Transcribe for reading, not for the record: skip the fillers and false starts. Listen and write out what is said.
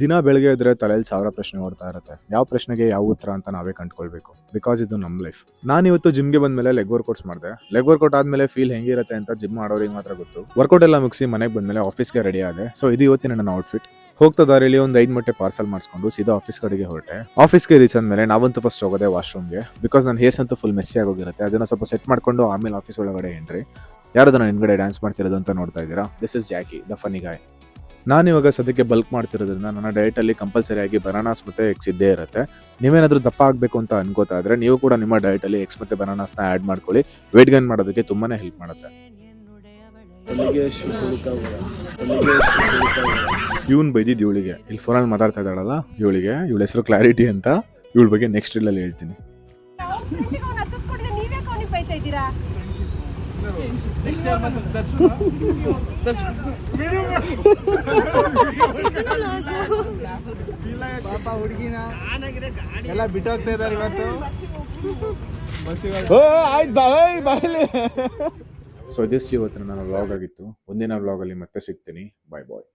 ದಿನ ಬೆಳಗ್ಗೆ ಇದ್ರೆ ತಲೆಯಲ್ಲಿ 1000 ಪ್ರಶ್ನೆ ಓಡ್ತಾ ಇರುತ್ತೆ. ಯಾವ ಪ್ರಶ್ನೆಗೆ ಯಾವ ಉತ್ತರ ಅಂತ ನಾವೇ ಕಂಡುಕೊಳ್ಬೇಕು. ಬಿಕಾಸ್ ಇದು ನಮ್ಮ ಲೈಫ್. ನಾನು ಇವತ್ತು ಜಿಮ್ಗೆ ಬಂದ್ಮೇಲೆ ಲೆಗ್ ವರ್ಕೌಟ್ಸ್ ಮಾಡಿದೆ. ಲೆಗ್ ವರ್ಕೌಟ್ ಆದ್ಮೇಲೆ ಫೀಲ್ ಹೆಂಗಿರುತ್ತೆ ಅಂತ ಜಿಮ್ ಮಾಡೋರಿಗೆ ಮಾತ್ರ ಗೊತ್ತು. ವರ್ಕೌಟ್ ಎಲ್ಲ ಮುಗಿಸಿ ಮನೆಗೆ ಬಂದ್ಮೇಲೆ ಆಫೀಸ್ಗೆ ರೆಡಿ ಆದೆ. ಸೊ ಇದು ಇವತ್ತಿನ ನನ್ನ ಔಟ್ಫಿಟ್. ಹೋಗ್ತಾ ದಾರಿಯಲ್ಲಿ ಒಂದು 5 ಮೊಟ್ಟೆ ಪಾರ್ಸಲ್ ಮಾಡಿಸ್ಕೊಂಡು ಸೀದಾ ಆಫೀಸ್ ಕಡೆಗೆ ಹೊರಟೆ. ಆಫೀಸ್ಗೆ ರೀಚ್ ಆದ್ಮೇಲೆ ನಾವಂತೂ ಫಸ್ಟ್ ಹೋಗೋದೆ ವಾಶ್ರೂಮ್ಗೆ. ಬಿಕಾಸ್ ನನ್ನ ಹೇರ್ಸ್ ಅಂತೂ ಫುಲ್ ಮೆಸ್ಸಿ ಆಗೋಗಿರುತ್ತೆ. ಅದನ್ನ ಸ್ವಲ್ಪ ಸೆಟ್ ಮಾಡ್ಕೊಂಡು ಆಮೇಲೆ ಆಫೀಸ್ ಒಳಗಡೆ ಎಂಟ್ರಿ. ಯಾರದನ್ನ ಹಿಂದ್ಗಡೆ ಡ್ಯಾನ್ಸ್ ಮಾಡ್ತಿರೋದು ಅಂತ ನೋಡ್ತಾ ಇದ್ದೀರಾ? This is Jackie, the funny guy. ನಾನು ಇವಾಗ ಸದ್ಯಕ್ಕೆ ಬಲ್ಕ್ ಮಾಡ್ತಿರೋದ್ರಿಂದ ನನ್ನ ಡಯಟಲ್ಲಿ ಕಂಪಲ್ಸರಿಯಾಗಿ ಬನಾನಾಸ್ ಮತ್ತು ಎಗ್ಸ್ ಇದ್ದೇ ಇರುತ್ತೆ. ನೀವೇನಾದರೂ ದಪ್ಪ ಆಗಬೇಕು ಅಂತ ಅನ್ಕೋತಾ ಇದ್ರೆ ನೀವು ಕೂಡ ನಿಮ್ಮ ಡಯಟಲ್ಲಿ ಎಗ್ಸ್ ಮತ್ತು ಬನಾನಾಸ್ನ ಆ್ಯಡ್ ಮಾಡ್ಕೊಳ್ಳಿ. ವೇಟ್ ಗೈನ್ ಮಾಡೋದಕ್ಕೆ ತುಂಬಾ ಹೆಲ್ಪ್ ಮಾಡುತ್ತೆ. ಇವನ್ ಬೈದಿದ್ದು ಇವಳಿಗೆ. ಇಲ್ಲಿ ಫೋನಲ್ಲಿ ಮಾತಾಡ್ತಾ ಇದ್ದಾಳಲ್ಲ ಇವಳಿಗೆ, ಇವಳ ಹೆಸರು ಕ್ಲಾರಿಟಿ ಅಂತ. ಇವಳ ಬಗ್ಗೆ ನೆಕ್ಸ್ಟ್ ರೀಲಲ್ಲಿ ಹೇಳ್ತೀನಿ. ಎಲ್ಲ ಬಿಟ್ಟೋಗ್ತಾ ಇದ್ದಾರೆ ಇವತ್ತು. ಸೊ ಇದಿಷ್ಟು ಇವತ್ತಿನ ನನ್ನ ವ್ಲಾಗ್ ಆಗಿತ್ತು. ಮುಂದಿನ ವ್ಲಾಗಲ್ಲಿ ಮತ್ತೆ ಸಿಗ್ತೀನಿ. ಬಾಯ್ ಬಾಯ್.